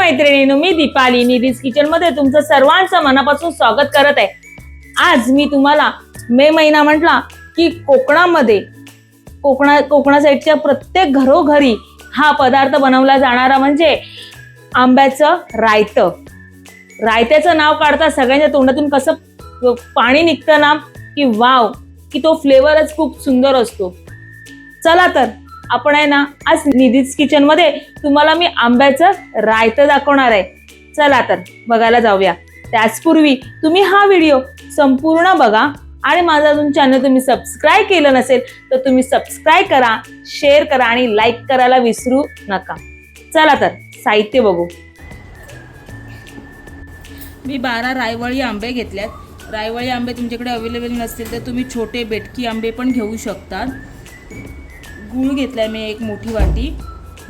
मैत्रिणींनो, मी दीपाली निधीज किचन मध्ये तुमचं सर्वांचं मनापासून स्वागत करत आहे। आज मी तुम्हाला मे महिना म्हटला की कोकणा साईडच्या प्रत्येक घरोघरी हा पदार्थ बनवला जाणारा म्हणजे आंब्याचं रायतं। रायत्याचं नाव काढता सगळ्यांच्या तोंडातून कसं पाणी निघतं ना की वाव, की तो फ्लेवरच खूप सुंदर असतो। चला तर आपण आहे ना आज निधीज किचन मध्ये तुम्हाला मी आंब्याचं रायतं दाखवणार आहे। चला तर बघायला जाऊया। त्याचपूर्वी तुम्ही हा व्हिडिओ संपूर्ण बघा आणि माझा अजून चॅनल तुम्ही सबस्क्राइब केलं नसेल तर तुम्ही सबस्क्राइब करा, शेअर करा आणि लाईक करायला विसरू नका। चला तर साहित्य बघू। मी 12 रायवळी आंबे घेतल्यात। रायवळी आंबे तुमच्याकडे अवेलेबल नसतील तर तुम्ही छोटे बेटकी आंबे पण घेऊ शकता। गूळ घेतलाय मी 1 मोठी वाटी,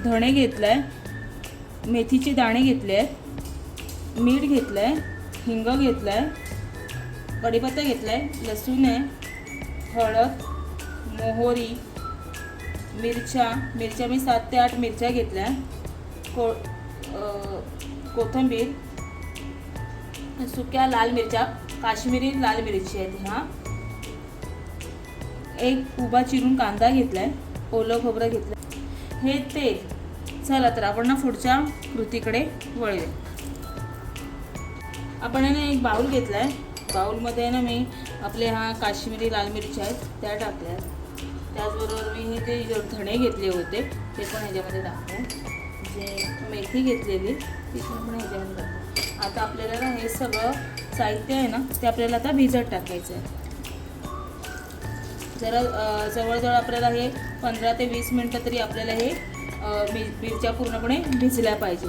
धणे घेतलाय, मेथीचे दाणे घेतले, मीठ घेतलंय, हिंग घेतलाय, कढीपत्ता घेतलाय, लसूण आहे, हळद, मोहरी, मिरच्या मी 7 ते 8 मिरच्या घेतल्या, कोथिंबीर, सुक्या लाल मिरच्या, काश्मीरी लाल मिरची आहेत ह्या, 1 उभा चिरून कांदा घेतलाय, ओलं खोबरं घेतलं, हे तेल। चला तर आपण ना पुढच्या कृतीकडे वळूया। आपण आहे ना एक बाउल घेतलाय, बाउलमध्ये ना मी आपले हा काश्मीरी लाल मिरच्या आहेत त्या टाकल्या, त्याचबरोबर मी हे जे धणे घेतले होते ते पण ह्याच्यामध्ये टाकले, जे मेथी घेतलेली ती पण ह्याच्यामध्ये टाकले। आता आपल्याला ना हे सगळं साहित्य आहे ना ते आपल्याला आता भिजत टाकायचं आहे। जरा जवळजवळ आपल्याला हे 15 ते 20 मिनटं तरी आपल्याला हे मिरच्या पूर्णपणे भिजल्या पाहिजे।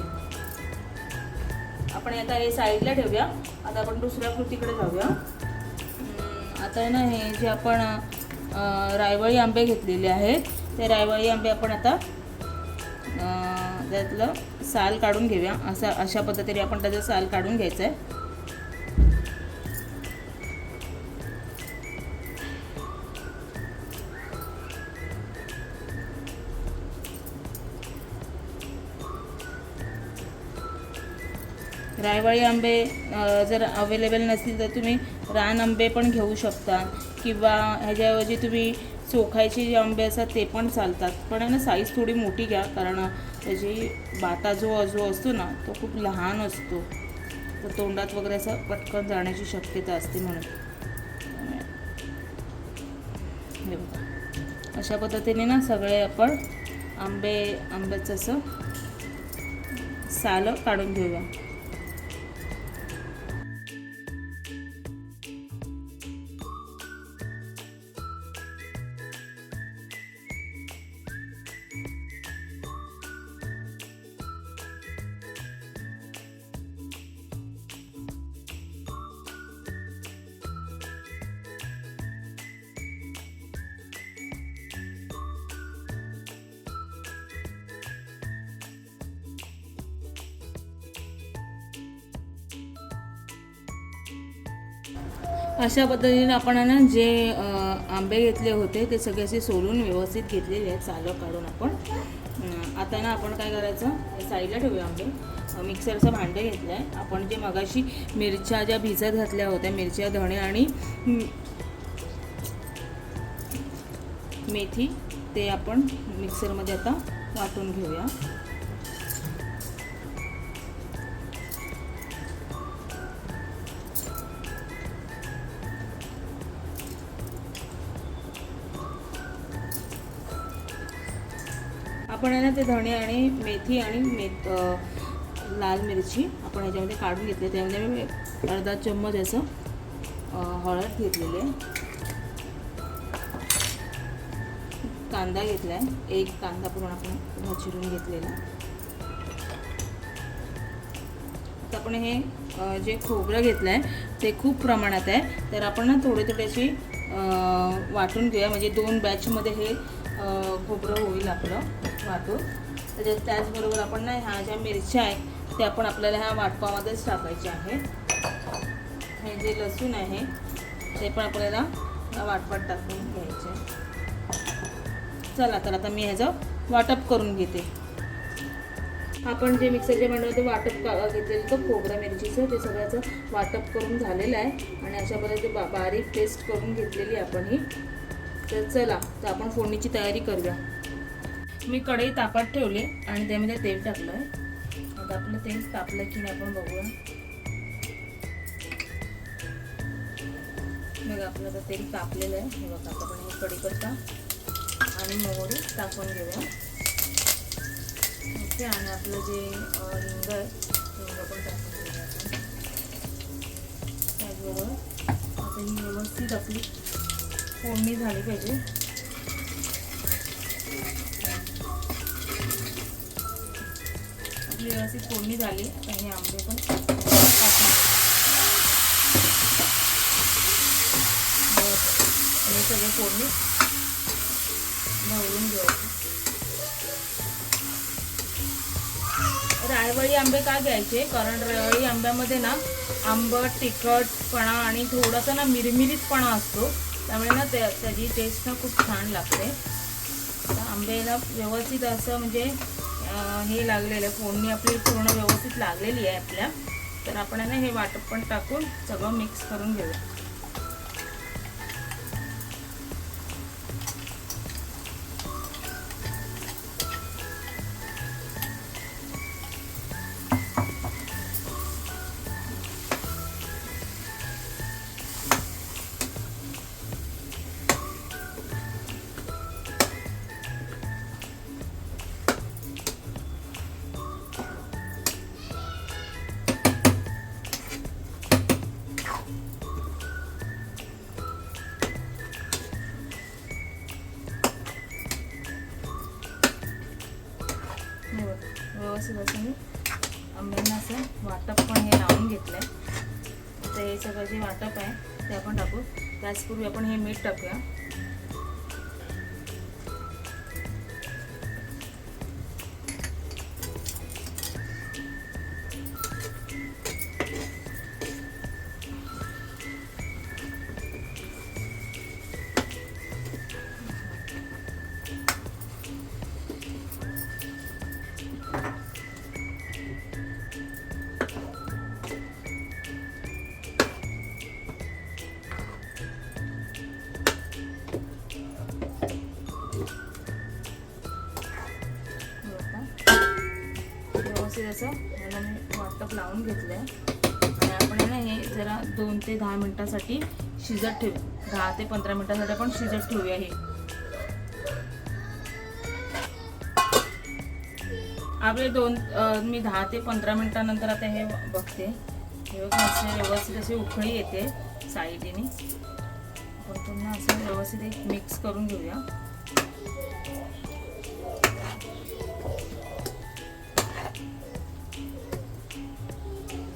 आपण आता हे साईडला ठेवूया। आता आपण दुसऱ्या कृतीकडे जाऊया। आता आहे ना हे जे आपण रायवळी आंबे घेतलेले आहेत ते रायवळी आंबे आपण आता त्यातलं साल काढून घेऊया। अशा पद्धतीने आपण त्याचं साल काढून घ्यायचं आहे। रायवळी आंबे जर अवेलेबल नसतील तर तुम्ही रान आंबे पण घेऊ शकता किंवा ह्याच्याऐवजी तुम्ही चोखायचे जे आंबे असतात ते पण चालतात, पण आहे ना साईज थोडी मोठी घ्या, कारण त्याची बाता जो असतो ना तो खूप लहान असतो, तर तोंडात वगैरे असं पटकन जाण्याची शक्यता असते। म्हणून हे बघा अशा पद्धतीने ना सगळे आपण आंब्याचं असं साल काढून घेऊया। अशा पद्धतीने आपण ना जे आंबे घेतले होते ते सगळे असे सोलून व्यवस्थित घेतलेले आहेत सालं काढून आपण। आता ना आपण काय करायचं, साईडला ठेवूया आंबे। मिक्सरचं भांडं घेतलं आहे आपण, जे मगाशी मिरच्या ज्या भिजत घातल्या होत्या, मिरच्या, धणे आणि मेथी, ते आपण मिक्सरमध्ये आता वाटून घेऊया। आपण आहे ना ते धणे आणि मेथी आणि लाल मिरची आपण ह्याच्यामध्ये काढून घेतले, त्यामध्ये मी अर्धा चम्मच असं हळद घेतलेली आहे, कांदा घेतला आहे, 1 कांदा पूर्ण आपण चिरून घेतलेला। आता आपण हे जे खोबरं घेतलं आहे ते खूप प्रमाणात आहे, तर आपण ना थोडे अशी वाटून घेऊया, म्हणजे 2 बॅचमध्ये हे खोबरं होईल आपलं वाटून। त्याचबरोबर आपण ना ह्या ज्या मिरच्या आहेत ते आपण आपल्याला ह्या वाटपामध्येच टाकायचे आहे। हे जे लसूण आहे ते पण आपल्याला वाटपात टाकून घ्यायचे। चला तर आता मी ह्याचं वाटप करून घेते। आपण जे मिक्सरच्या भांड्यामध्ये वाटप घेतलेलं होतं खोबरं मिरचीचं, ते सगळ्याचं वाटप करून झालेलं आहे आणि अशा पद्धतीने बारीक पेस्ट करून घेतलेली आपण ही. तर चला, तर आपण फोडणीची तयारी करूया. मी कढई तापात ठेवली आणि त्यामध्ये तेल टाकलं आहे. आता आपलं तेल तापलं की नाही आपण बघूया. मग आपलं आता तेल तापलेलं आहे. हे बघा, आता आपण हे कढीपत्ता आणि मोहरी टाकून घेऊया. ओके, आणि आपलं जे हिंग आहे हिंग पण टाकून घेऊया आपण. त्याचबरोबर आता ही व्यवस्थित आपली फोडणी झाली पाहिजे. आपली व्यवस्थित फोडणी झाली. आता हे आंबे पण टाकून हे सगळे फोडणी ढवळून घ्यायचे. रायवळी आंबे का घ्यायचे? कारण रायवळी आंब्यामध्ये ना आंबट तिखटपणा आणि थोडासा ना मिरमिरीतपणा असतो, त्यामुळे ना त्याची टेस्ट ना खूप छान लागते. आंब्याला व्यवस्थित असं म्हणजे हे लागलेलं आहे, फोडणी आपली पूर्ण व्यवस्थित लागलेली आहे आपल्या. तर आपण ना हे वाटप पण टाकून सगळं मिक्स करून घेऊया. व्यवस्थित असं मी आंब्यांना असं वाटप पण हे लावून घेतलं आहे. आता हे सगळं जे वाटप आहे ते आपण टाकू. त्याचपूर्वी आपण हे मीठ टाकूया. व्यवस्थित असं ह्याला मी वाटप लावून घेतलं आहे आणि आपण ना हे जरा 2 ते 10 मिनटासाठी शिजत ठेवू. 10 ते 15 मिनटासाठी आपण शिजत ठेवूया. हे आपले मी 10 ते 15 मिनटानंतर आता हे बघते. हे असे व्यवस्थित अशी उकळी येते साईडीने. आपण पुन्हा असं व्यवस्थित एक मिक्स करून घेऊया.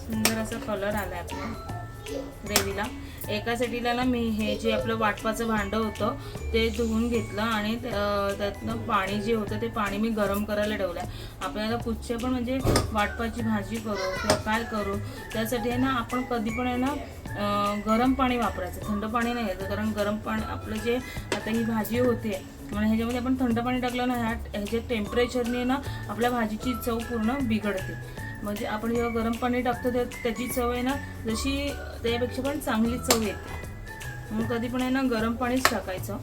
सुंदर असा कलर आला आपल्या ग्रेव्हीला. एका साईडला ना मी हे जे आपलं वाटपाचं भांडं होतं ते धुवून घेतलं आणि त्यातनं पाणी जे होतं ते पाणी मी गरम करायला ठेवलं आहे. आपल्याला कुठच्या पण म्हणजे वाटपाची भाजी करू किंवा काय करू त्यासाठी आहे ना आपण कधी पण आहे ना गरम पाणी वापरायचं, थंड पाणी नाही घ्यायचं. कारण गरम पाणी आपलं जे आता ही भाजी होते आणि ह्याच्यामध्ये आपण थंड पाणी टाकलं ना ह्याच्या टेम्परेचरने ना आपल्या भाजीची चव पूर्ण बिघडते. म्हणजे आपण जेव्हा गरम पाणी टाकतो त्याची चव आहे ना जशी त्यापेक्षा पण चांगली चव येते. म्हणून कधी पण आहे ना गरम पाणीच टाकायचं.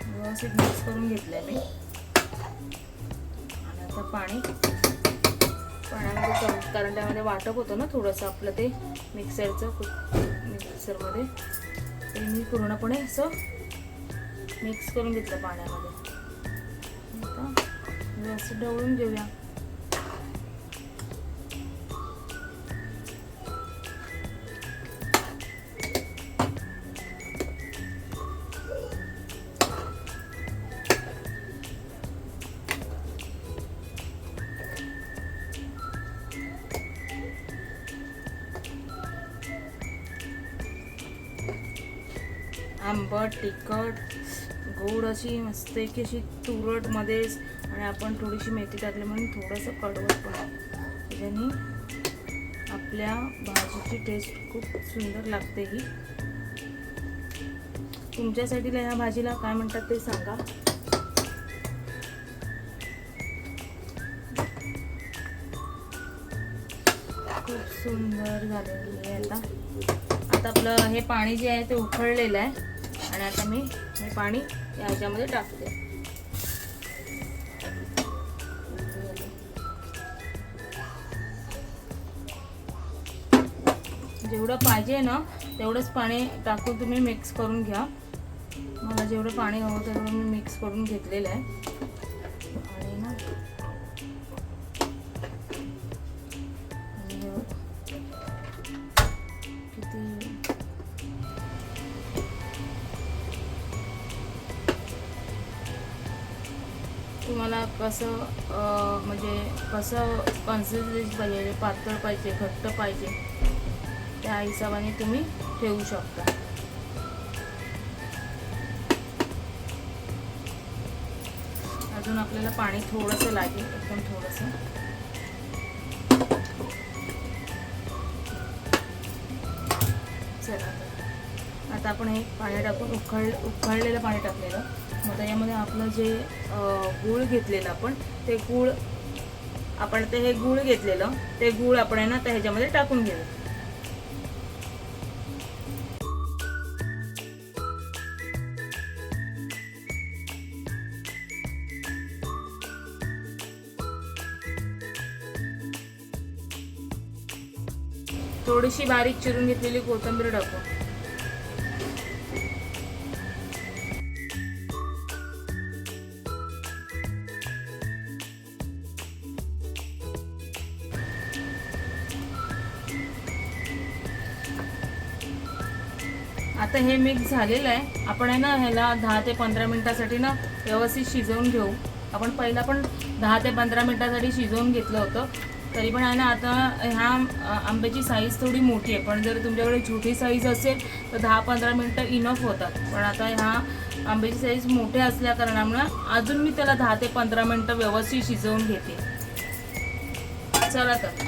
व्यवस्थित मिक्स करून घेतलंय मी. आणि आता पाण्यामध्ये कारण त्यामध्ये वाटप होतं ना थोडंसं आपलं ते मिक्सरमध्ये ते मी पूर्णपणे असं मिक्स करून घेतलं पाण्यामध्ये. आता व्यवस्थित ढवळून घेऊया. आंबट तिखट गोड अशी मस्त एक अशी तुरटमध्येच आणि आपण थोडीशी मेथी टाकली म्हणून थोडंसं कडवट पण त्याच्याने आपल्या भाजीची टेस्ट खूप सुंदर लागते. ही तुमच्यासाठी ह्या भाजीला काय म्हणतात ते सांगा. सुंदर झालेली आहे. आता आपलं हे पाणी जे आहे ते उकळलेलं आहे आणि आता मी हे पाणी या ह्याच्यामध्ये टाकते. जेवढं पाहिजे ना तेवढंच पाणी टाकून तुम्ही मिक्स करून घ्या. मला जेवढं पाणी हवं तेवढं मी मिक्स करून घेतलेलं आहे. आणि ना किती तुम्हाला कसं म्हणजे कसं कन्सिस्टन्सी पाहिजे, पातळ पाहिजे, घट्ट पाहिजे, त्या हिशोबाने तुम्ही ठेवू शकता. अजून आपल्याला पाणी थोडंसं लागेल, एकदम थोडंसं. चला आता आपण हे पाणी टाकून उकळलेलं पाणी टाकलेलं. मग त्याच्यामध्ये आपलं जे गूळ घेतलेलं आपण ते गूळ हे गूळ घेतलेलं ते गूळ आपण आहे ना त्या ह्याच्यामध्ये टाकून घेऊ. थोडीशी बारीक चिरून घेतलेली कोथिंबीर टाकू. आता हे मिक्स झालेलं आहे. आपण आहे ना ह्याला 10 ते 15 मिनिटासाठी ना व्यवस्थित शिजवून घेऊ. आपण पहिला पण 10 ते 15 मिनिटासाठी शिजवून घेतलं होतं. तरी पण आहे ना आता ह्या आंब्याची साईज थोडी मोठी आहे, पण जर तुमच्याकडे छोटी साईज असेल तर 10-15 मिनटं इनफ होतात. पण आता ह्या आंब्याची साईज मोठ्या असल्या कारणामुळे अजून मी त्याला 10 ते 15 मिनटं व्यवस्थित शिजवून घेते. चला तर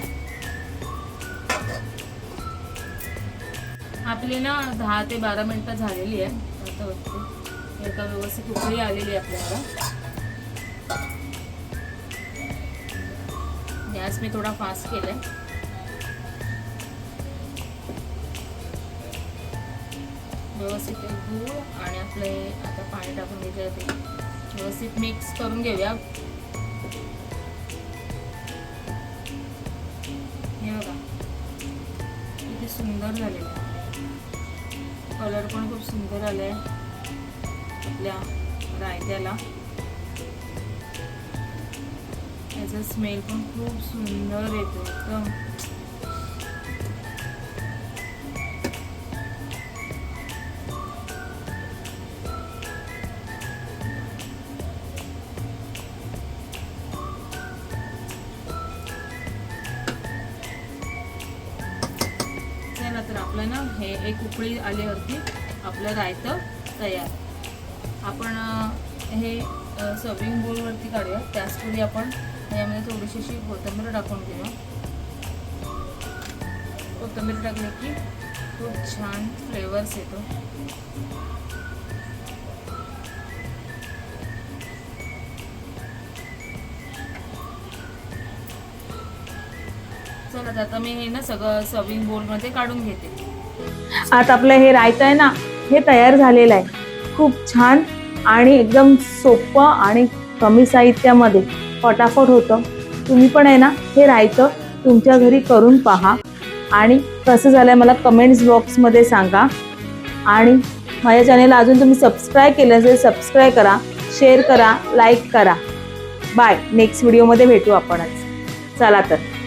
आपली ना 10 ते 12 मिनटं झालेली आहे. आता बघते एका व्यवस्थित उकळी आलेली आहे आपल्याला. गॅस मी थोडा फास्ट केलाय. व्यवस्थित गूळ आणि आपले आता पाणी टाकून घ्यायचं ते व्यवस्थित मिक्स करून घेऊया. हे बघा किती सुंदर झालेलं आहे. कलर पण खूप सुंदर आलाय आपल्या रायत्याला. याचा स्मेल पण खूप सुंदर येतो एकदम. चला तर आपलं ना हे एक उकळी आल्यावरती आपलं रायतं तयार. आपण हे सर्विंग बोलवरती काढूया. त्याचवेळी आपण यामध्ये थोडीशी अशी कोथिंबीर टाकून घेऊया. कोथिंबीर टाकली की खूप छान फ्लेवर्स येतो. चला आता मी हे ना सगळं सर्विंग बोलमध्ये काढून घेते. आता आपलं हे रायतं आहे ना हे तयार झालेलं आहे. खूप छान आणि एकदम सोपं आणि कमी साहित्यामध्ये फटाफट होतं. तुम्ही पण आहे ना हे रायतं तुमच्या घरी करून पहा आणि कसं झालंय मला कमेंट्स बॉक्समध्ये सांगा. आणि माझ्या चॅनेलला अजून तुम्ही सबस्क्राईब केलं असेल सबस्क्राईब करा, शेअर करा, लाईक करा. बाय. नेक्स्ट व्हिडिओमध्ये भेटू आपणच. चला तर.